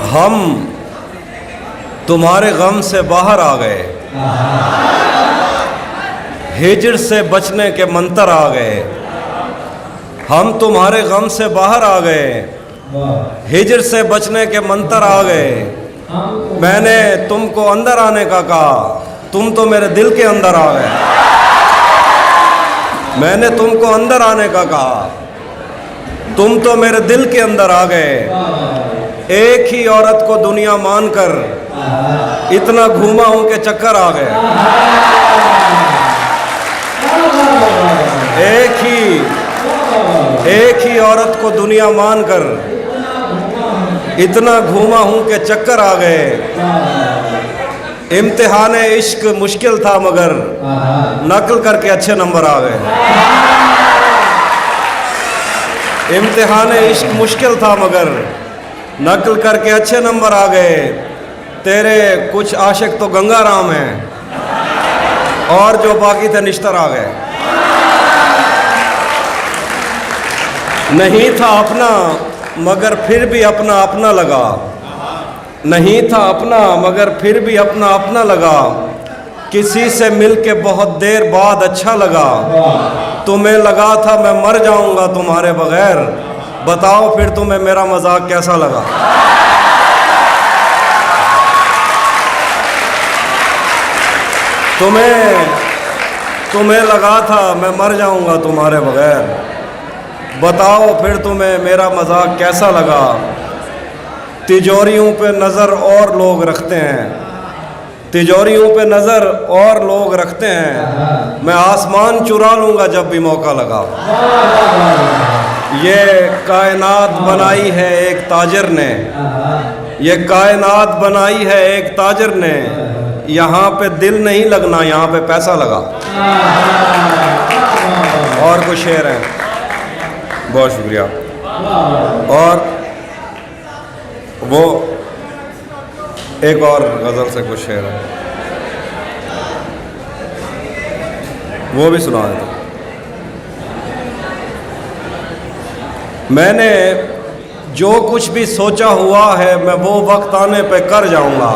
हम तुम्हारे गम से बाहर आ गए, हिजर से बचने के मंतर आ गए। हम तुम्हारे गम से बाहर आ गए, हिजर से बचने के मंतर आ गए। मैंने तुमको अंदर आने का कहा, तुम तो मेरे दिल के अंदर आ गए। मैंने तुमको अंदर आने का कहा, तुम तो मेरे दिल के अंदर आ गए। एक ही औरत को दुनिया मानकर इतना घूमा हूं के चक्कर आ गए। एक ही औरत को दुनिया मानकर इतना घूमा हूं के चक्कर आ गए। इम्तिहान इश्क मुश्किल था मगर नकल करके अच्छे नंबर आ गए। इम्तिहान इश्क मुश्किल था मगर नकल करके अच्छे नंबर आ गए। तेरे कुछ आशिक तो गंगा राम हैं और जो बाकी थे निश्तर आ गए। नहीं था अपना मगर फिर भी अपना अपना लगा। नहीं था अपना मगर फिर भी अपना अपना लगा। किसी से मिलके बहुत देर बाद अच्छा लगा। तुम्हें लगा था मैं मर जाऊंगा तुम्हारे बगैर। बताओ फिर तुम्हें मेरा मजाक कैसा लगा। तुम्हें लगा था मैं मर जाऊंगा तुम्हारे बगैर। बताओ फिर तुम्हें मेरा मजाक कैसा लगा। तिजोरियों पे नज़र और लोग रखते हैं, तिजोरियों पे नज़र और लोग रखते हैं। मैं आसमान चुरा लूँगा जब भी मौका लगा। ये कायनात बनाई है एक ताजिर ने, ये कायनात बनाई है एक ताजिर ने। यहाँ पे दिल नहीं लगना, यहाँ पे पैसा लगा। और कुछ शेर हैं, बहुत शुक्रिया। और वो एक और गज़ल से कुछ शेर है, वो भी सुना देता। मैंने जो कुछ भी सोचा हुआ है मैं वो वक्त आने पे कर जाऊंगा।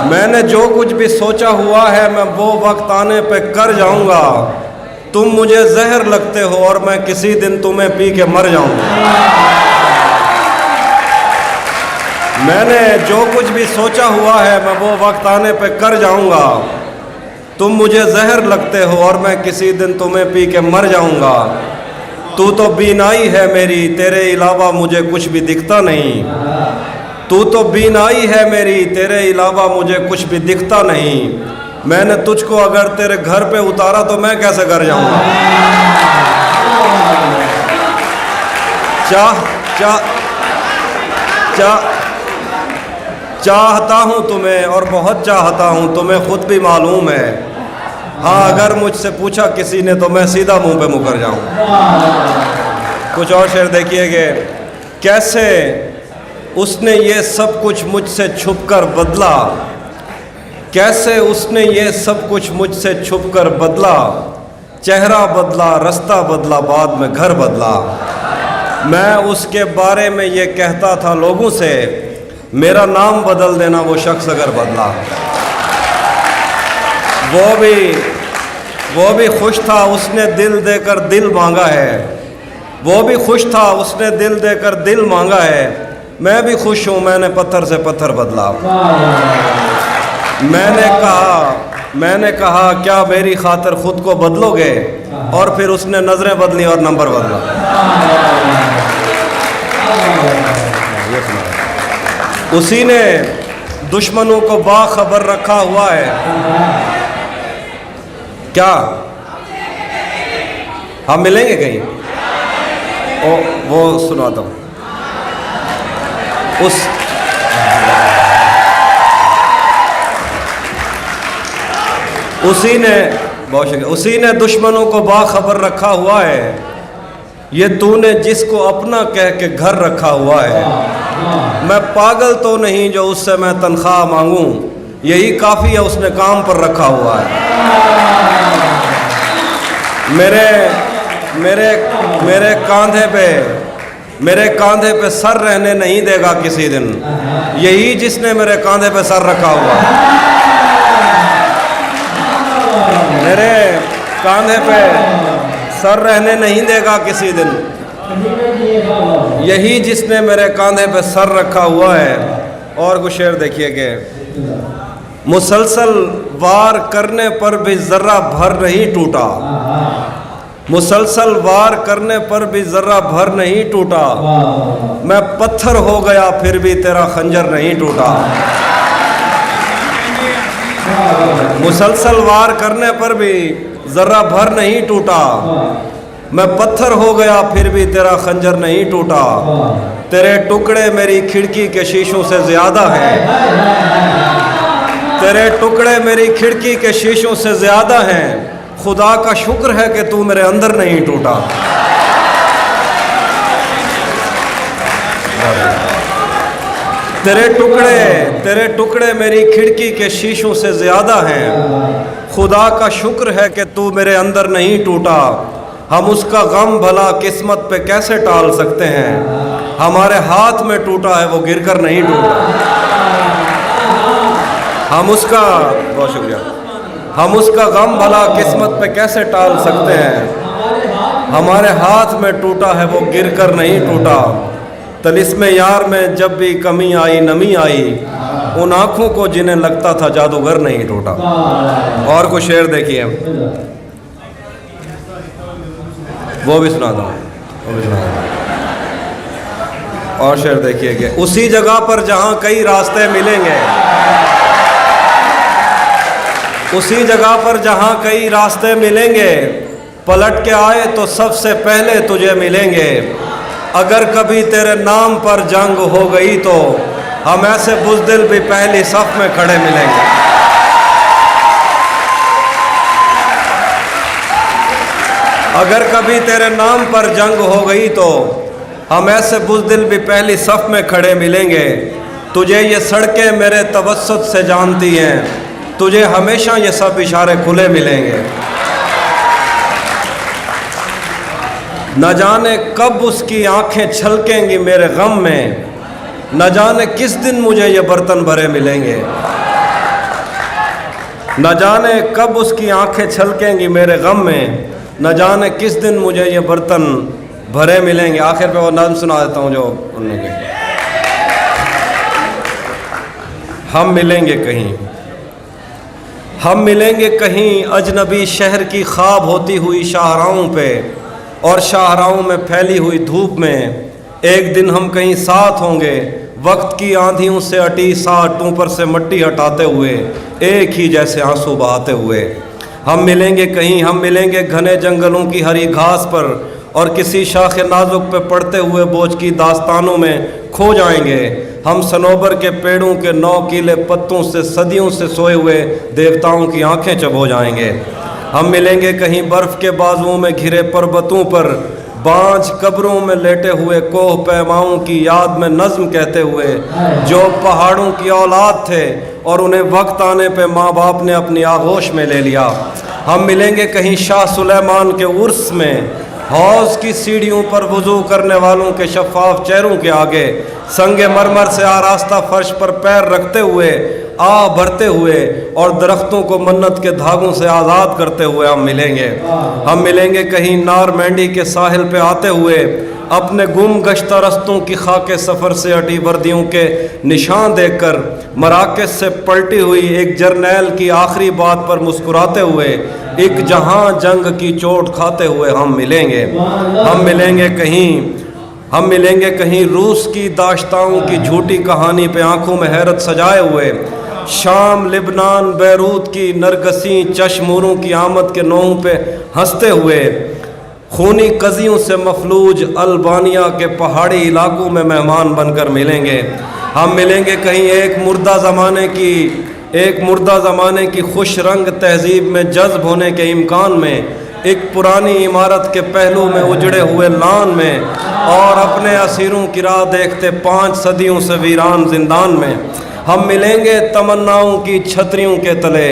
मैंने जो कुछ भी सोचा हुआ है मैं वो वक्त आने पे कर जाऊंगा। तुम मुझे जहर लगते हो और मैं किसी दिन तुम्हें पी के मर जाऊंगा। मैंने जो कुछ भी सोचा हुआ है मैं वो वक्त आने पे कर जाऊंगा। तुम मुझे जहर लगते हो और मैं किसी दिन तुम्हें पी के मर जाऊंगा। तू तो बीनाई है मेरी, तेरे अलावा मुझे कुछ भी दिखता नहीं। तू तो बीनाई है मेरी, तेरे अलावा मुझे कुछ भी दिखता नहीं। मैंने तुझको अगर तेरे घर पे उतारा तो मैं कैसे घर जाऊंगा। चाहता हूँ तुम्हें और बहुत चाहता हूँ, तुम्हें खुद भी मालूम है। हाँ अगर मुझसे पूछा किसी ने तो मैं सीधा मुंह पे मुकर जाऊँ। कुछ और शेर देखिए कि कैसे उसने ये सब कुछ मुझसे छुपकर बदला। कैसे उसने ये सब कुछ मुझसे छुपकर बदला। चेहरा बदला, रास्ता बदला, बाद में घर बदला। मैं उसके बारे में ये कहता था लोगों से, मेरा नाम बदल देना वो शख्स अगर बदला। वो भी खुश था उसने दिल देकर दिल मांगा है। वो भी खुश था उसने दिल देकर दिल मांगा है। मैं भी खुश हूँ मैंने पत्थर से पत्थर बदला। मैंने कहा क्या मेरी खातिर खुद को बदलोगे, और फिर उसने नजरें बदली और नंबर बदला। उसी ने दुश्मनों को बाखबर रखा हुआ है। क्या हम मिलेंगे कहीं? वो सुनाता हूँ। उसी ने दुश्मनों को बाखबर रखा हुआ है। ये तूने जिसको अपना कह के घर रखा हुआ है। मैं पागल तो नहीं जो उससे मैं तनख्वाह मांगूं, यही काफ़ी है उसने काम पर रखा हुआ है। मेरे कंधे पे मेरे कांधे पे सर रहने नहीं देगा किसी दिन, यही जिसने मेरे कांधे पे सर रखा हुआ। मेरे कांधे पे सर रहने नहीं देगा किसी दिन, यही जिसने मेरे कांधे पे सर रखा हुआ है। और कुछ शेर देखिए कि मुसलसल वार करने पर भी जर्रा भर नहीं टूटा, मुसलसल वार करने पर भी जर्रा भर नहीं टूटा, मैं पत्थर हो गया फिर भी तेरा खंजर नहीं टूटा। मुसलसल वार करने पर भी जर्रा भर नहीं टूटा, मैं पत्थर हो गया फिर भी तेरा खंजर नहीं टूटा। तेरे टुकड़े मेरी खिड़की के शीशों से ज्यादा हैं, तेरे टुकड़े मेरी खिड़की के शीशों से ज्यादा हैं, खुदा का शुक्र है कि तू मेरे अंदर नहीं टूटा। तेरे टुकड़े मेरी खिड़की के शीशों से ज्यादा हैं, खुदा का शुक्र है कि तू मेरे अंदर नहीं टूटा। हम उसका गम भला किस्मत पे कैसे टाल सकते हैं, हमारे हाथ में टूटा है वो गिरकर नहीं टूटा। हम उसका, बहुत शुक्रिया, हम उसका गम भला किस्मत पे कैसे टाल सकते हैं, हमारे हाथ में टूटा है वो गिरकर नहीं टूटा। तलिस्मे यार में जब भी कमी आई नमी आई, उन आँखों को जिन्हें लगता था जादूगर नहीं टूटा। और कुछ शेर देखिए, वो भी सुना दो, वो भी सुना दो। और शेर देखिए कि उसी जगह पर जहाँ कई रास्ते मिलेंगे, उसी जगह पर जहाँ कई रास्ते मिलेंगे, पलट के आए तो सबसे पहले तुझे मिलेंगे। अगर कभी तेरे नाम पर जंग हो गई तो हम ऐसे बुज़दिल भी पहली सफ में खड़े मिलेंगे। अगर कभी तेरे नाम पर जंग हो गई तो हम ऐसे बुज़दिल भी पहली सफ में खड़े मिलेंगे। तुझे ये सड़कें मेरे तवस्सुत से जानती हैं, तुझे हमेशा ये सब इशारे खुले मिलेंगे। न जाने कब उसकी आंखें छलकेंगी मेरे गम में, न जाने किस दिन मुझे ये बर्तन भरे मिलेंगे। न जाने कब उसकी आंखें छलकेंगी मेरे गम में, न जाने किस दिन मुझे ये बर्तन भरे मिलेंगे। आखिर पे वो नज़्म सुना देता हूँ जो उन्होंने कही। हम मिलेंगे कहीं, हम मिलेंगे कहीं अजनबी शहर की ख्वाब होती हुई शाहराहों पे, और शाहराहों में फैली हुई धूप में एक दिन हम कहीं साथ होंगे। वक्त की आंधियों से अटी साटों पर से मिट्टी हटाते हुए, एक ही जैसे आंसू बहाते हुए। हम मिलेंगे कहीं, हम मिलेंगे घने जंगलों की हरी घास पर, और किसी शाख नाजुक पे पड़ते हुए बोझ की दास्तानों में खो जाएंगे। हम सनोबर के पेड़ों के नौकीले पत्तों से सदियों से सोए हुए देवताओं की आंखें चबो जाएंगे। हम मिलेंगे कहीं बर्फ़ के बाजुओं में घिरे पर्वतों पर, बांझ कब्रों में लेटे हुए कोह पैमाओं की याद में नज़्म कहते हुए, जो पहाड़ों की औलाद थे और उन्हें वक्त आने पे माँ बाप ने अपनी आगोश में ले लिया। हम मिलेंगे कहीं शाह सुलेमान के उर्स में, हौज की सीढ़ियों पर वुज़ू करने वालों के शफाफ चेहरों के आगे, संगे मरमर से आरास्ता फर्श पर पैर रखते हुए, आ भरते हुए और दरख्तों को मन्नत के धागों से आज़ाद करते हुए हम मिलेंगे। हम मिलेंगे कहीं नार मंडी के साहिल पे आते हुए, अपने गुम गश्ता रस्तों की खाके सफ़र से अटी वर्दियों के निशान देखकर, मराकज़ से पलटी हुई एक जर्नैल की आखिरी बात पर मुस्कुराते हुए, एक जहां जंग की चोट खाते हुए हम मिलेंगे। हम मिलेंगे कहीं, हम मिलेंगे कहीं रूस की दाश्ताओं की झूठी कहानी पे आंखों में हैरत सजाए हुए, शाम लिबनान बैरूत की नरगसी चश्मूरों की आमद के नोहों पे हंसते हुए, खूनी कजियों से मफलूज अल्बानिया के पहाड़ी इलाकों में मेहमान बनकर मिलेंगे। हम मिलेंगे कहीं एक मुर्दा ज़माने की खुश रंग तहजीब में जज्ब होने के इम्कान में, एक पुरानी इमारत के पहलू में उजड़े हुए लान में, और अपने असीरों की राह देखते 5 सदियों से वीरान जिंदान में। हम मिलेंगे तमन्नाओं की छतरियों के तले,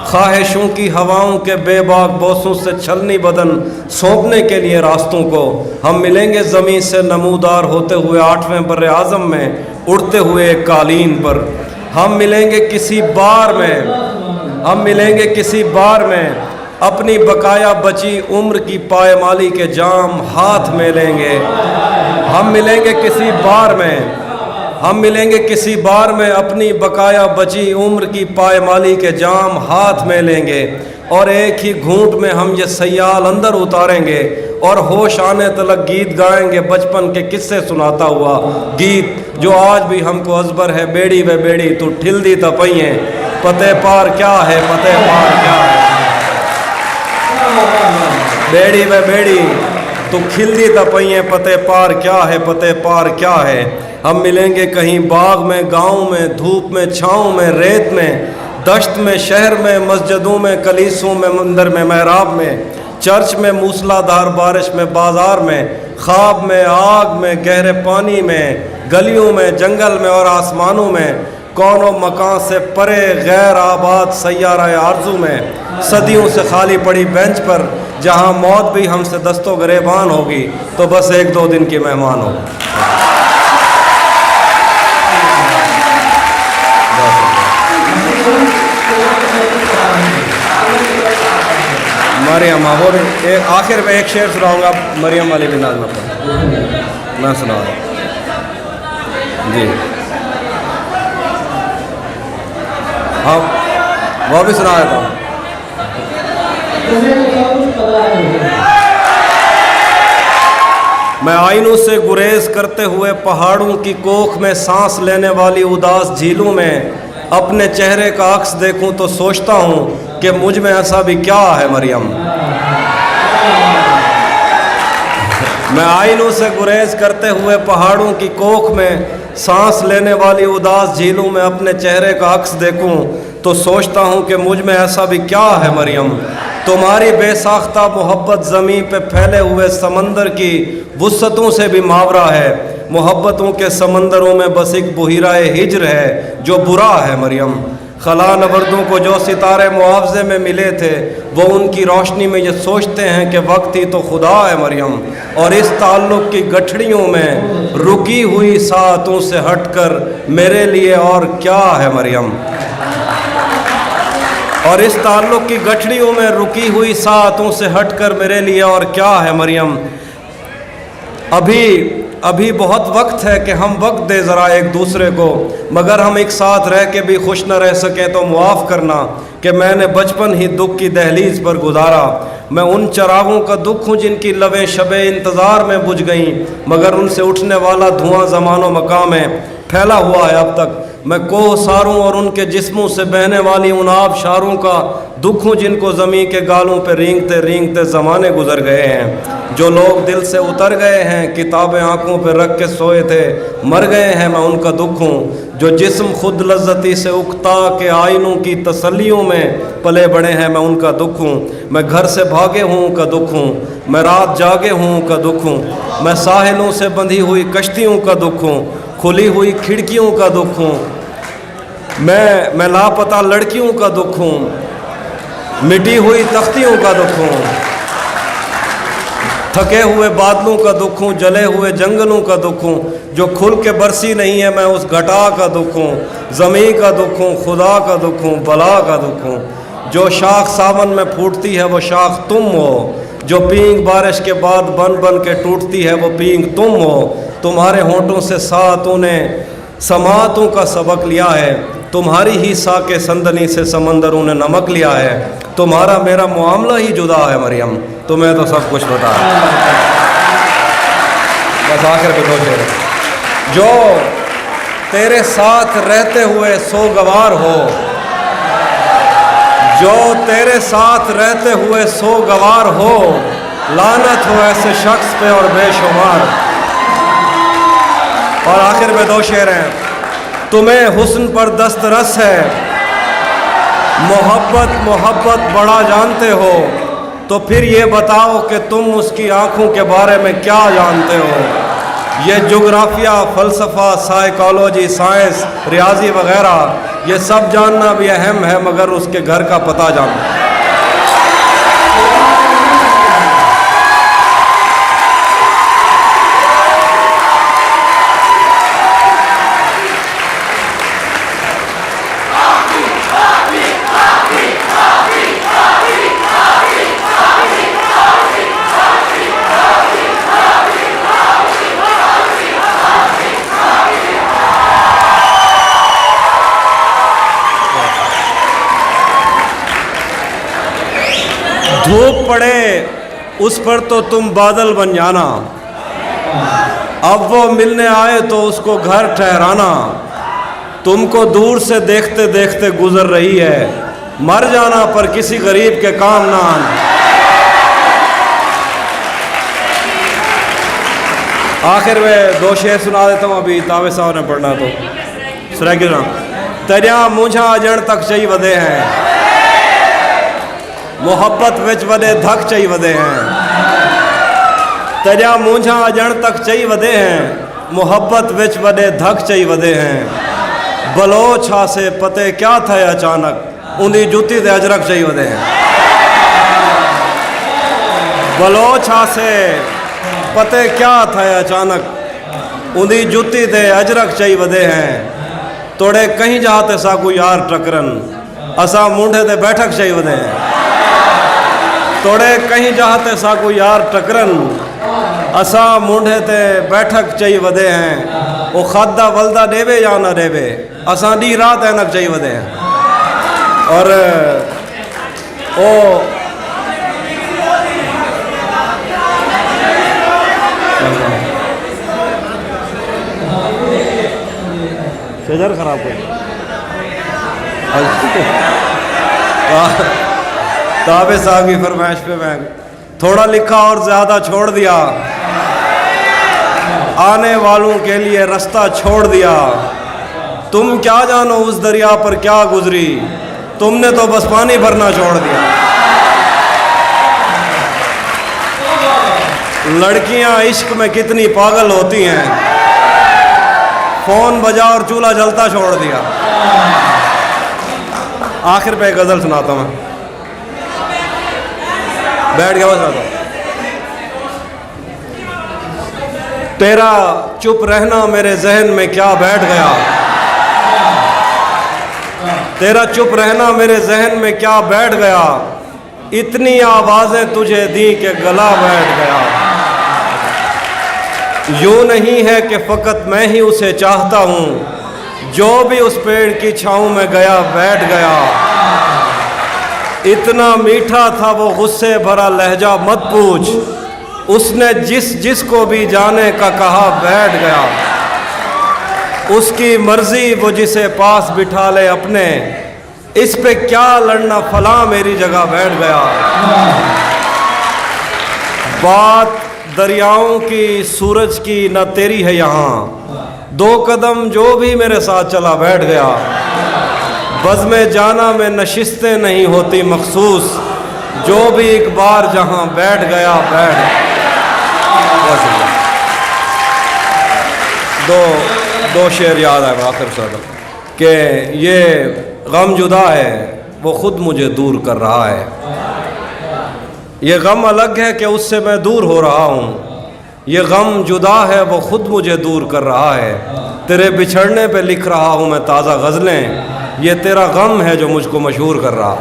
ख्वाहिशों की हवाओं के बेबाक बोसों से छलनी बदन सौंपने के लिए रास्तों को। हम मिलेंगे ज़मीन से नमूदार होते हुए 8वें बर्रे आज़म में, उड़ते हुए एक कालीन पर। हम मिलेंगे किसी बार में, हम मिलेंगे किसी बार में, अपनी बकाया बची उम्र की पायमाली के जाम हाथ में लेंगे। हम मिलेंगे किसी बार में, हम मिलेंगे किसी बार में, अपनी बकाया बची उम्र की पायमाली के जाम हाथ में लेंगे और एक ही घूंट में हम ये सयाल अंदर उतारेंगे और होश आने तलक गीत गाएंगे, बचपन के किस्से सुनाता हुआ गीत जो आज भी हमको अजबर है। बेड़ी वे बेड़ी तू ठिल दी तपइए, पते पार क्या है, पते पार क्या है। बेड़ी वे बेड़ी तू खिल दी तपइए, पते पार क्या है, पते पार क्या है। हम मिलेंगे कहीं बाग में, गाँव में, धूप में, छाँव में, रेत में, दश्त में, शहर में, मस्जिदों में, कलीसों में, मंदिर में, महराब में, चर्च में, मूसलाधार बारिश में, बाजार में, ख्वाब में, आग में, गहरे पानी में, गलियों में, जंगल में और आसमानों में, कौनो मकान से परे गैर आबाद सैयारा आरजू में, सदियों से खाली पड़ी बेंच पर जहाँ मौत भी हमसे दस्तों गिरेबान होगी तो बस 1-2 दिन की मेहमान होगी। मरियम, वो भी आखिर में एक शेर सुनाऊंगा मरियम वाली भी नाज़ पर, मैं सुना रहा जी। हाँ, वो भी सुना देता हूँ। मैं आइनों से गुरेज करते हुए पहाड़ों की कोख में सांस लेने वाली उदास झीलों में अपने चेहरे का अक्स देखूं तो सोचता हूँ कि मुझ में ऐसा भी क्या है मरियम। मैं आइनों से गुरेज करते हुए पहाड़ों की कोख में सांस लेने वाली उदास झीलों में अपने चेहरे का अक्स देखूं तो सोचता हूँ कि मुझ में ऐसा भी क्या है मरियम। तुम्हारी बेसाख्ता मोहब्बत ज़मीन पे फैले हुए समंदर की वुस्सतों से भी मावरा है। मोहब्बतों के समंदरों में बस एक बुहिराए हिज्र है जो बुरा है मरियम। खला नवर्दों को जो सितारे मुआवजे में मिले थे वो उनकी रोशनी में ये सोचते हैं कि वक्त ही तो खुदा है मरियम। और इस ताल्लुक़ की गठड़ियों में रुकी हुई सातों से हटकर मेरे लिए और क्या है मरियम। और इस ताल्लुक़ की गठड़ियों में रुकी हुई सातों से हटकर मेरे लिए और क्या है मरियम। अभी बहुत वक्त है कि हम वक्त दे ज़रा एक दूसरे को, मगर हम एक साथ रह के भी खुश न रह सकें तो मुआफ़ करना कि मैंने बचपन ही दुख की दहलीज पर गुजारा। मैं उन चरागों का दुख हूँ जिनकी लबें शबे इंतज़ार में बुझ गईं, मगर उनसे उठने वाला धुआं ज़मानो मकाम में फैला हुआ है अब तक। मैं कोह सारों और उनके जिस्मों से बहने वाली उन आबशारों का दुख हूँ जिनको ज़मीं के गालों पे रेंगते रेंगते ज़माने गुजर गए हैं। जो लोग दिल से उतर गए हैं, किताबें आंखों पे रख के सोए थे, मर गए हैं, मैं उनका दुख हूँ। जो जिस्म खुद लज्जती से उकता के आइनों की तसल्लियों में पले बड़े हैं, मैं उनका दुख हूँ। मैं घर से भागे हूँ का दुख हूँ, मैं रात जागे हूँ का दुख हूँ। मैं साहिलों से बंधी हुई कश्तियों का दुख हूँ, खुली हुई खिड़कियों का दुख हूँ। मैं लापता लड़कियों का दुख हूँ, मिटी हुई तख्तियों का दुख हूँ। थके हुए बादलों का दुख हूँ, जले हुए जंगलों का दुख हूँ। जो खुल के बरसी नहीं है मैं उस घटा का दुख हूँ। ज़मीं का दुख हूँ, खुदा का दुख हूँ, बला का दुख हूँ। जो शाख सावन में फूटती है वो शाख तुम हो, जो पींग बारिश के बाद बन बन के टूटती है वो पींग तुम हो। तुम्हारे होंठों से सातों ने समातों का सबक लिया है, तुम्हारी ही साके संदनी से समंदरों ने नमक लिया है। तुम्हारा मेरा मामला ही जुदा है मरियम, तुम्हें तो सब कुछ पता है। बस आखिर पे सोचे, जो तेरे साथ रहते हुए सोगवार हो, जो तेरे साथ रहते हुए सोगवार हो, लानत हो ऐसे शख्स पे और बेशुमार। और आखिर में 2 शेर हैं। तुम्हें हुस्न पर दस्तरस है, मोहब्बत बड़ा जानते हो, तो फिर ये बताओ कि तुम उसकी आंखों के बारे में क्या जानते हो। ये जोग्राफिया, फ़लसफ़ा, साइकोलॉजी, साइंस, रियाजी वगैरह ये सब जानना भी अहम है, मगर उसके घर का पता जानना। धूप पड़े उस पर तो तुम बादल बन जाना, अब वो मिलने आए तो उसको घर ठहराना। तुमको दूर से देखते देखते गुजर रही है, मर जाना पर किसी गरीब के काम ना आना। आखिर में 2 शेर सुना देता हूँ, अभी तावे साहब ने पढ़ना तो सरागिर तरिया मुझा अजण तक चई वधे हैं, मोहब्बत विच वडे धक चई वधे हैं। तरिया मुझा अजण तक चई वधे हैं, मोहब्बत विच वडे धक चई वधे हैं। बलोच से पते क्या थे अचानक, उन्दी जुती ते अजरक चई वधे हैं। बलोच से पते क्या थे अचानक, उन्दी जुती ते अजरक चई वधे हैं। तोड़े कहीं जाते साकू यार टकरन, असा मुंडे ते बैठक चई वधे हैं। तोड़े कहीं जाते साकू यार टकरन, असा मुंडे ते बैठक चई वधे हैं। वो खादा वलदा देवे या ना देवे, असा डी रात ऐनक चई वधे हैं। और ओ शेजर खराब हो ताबे साहब की फरमाइश पे मैं थोड़ा लिखा और ज़्यादा छोड़ दिया, आने वालों के लिए रास्ता छोड़ दिया। तुम क्या जानो उस दरिया पर क्या गुजरी, तुमने तो बस पानी भरना छोड़ दिया। लड़कियां इश्क में कितनी पागल होती हैं, फ़ोन बजा और चूल्हा जलता छोड़ दिया। आखिर पे गज़ल सुनाता हूँ, बैठ गया बस। तेरा चुप रहना मेरे जहन में क्या बैठ गया, तेरा चुप रहना मेरे जहन में क्या बैठ गया। इतनी आवाज़ें तुझे दी कि गला बैठ गया। यूँ नहीं है कि फ़कत मैं ही उसे चाहता हूँ, जो भी उस पेड़ की छाँव में गया बैठ गया। इतना मीठा था वो गुस्से भरा लहजा मत पूछ, उसने जिस को भी जाने का कहा बैठ गया। उसकी मर्जी वो जिसे पास बिठा ले अपने, इस पे क्या लड़ना फला मेरी जगह बैठ गया। बात दरियाओं की सूरज की न तेरी है यहाँ, 2 कदम जो भी मेरे साथ चला बैठ गया। बज़ में जाना में नशिस्तें नहीं होती मखसूस, जो भी एक बार जहाँ बैठ गया बैठ गया। दो शेर याद आए आखिर सदर कि ये गम जुदा है वो ख़ुद मुझे दूर कर रहा है। ये गम अलग है कि उससे मैं दूर हो रहा हूँ, ये गम जुदा है वो ख़ुद मुझे दूर कर रहा है। तेरे बिछड़ने पे लिख रहा हूँ मैं ताज़ा गज़लें, ये तेरा गम है जो मुझको मशहूर कर रहा।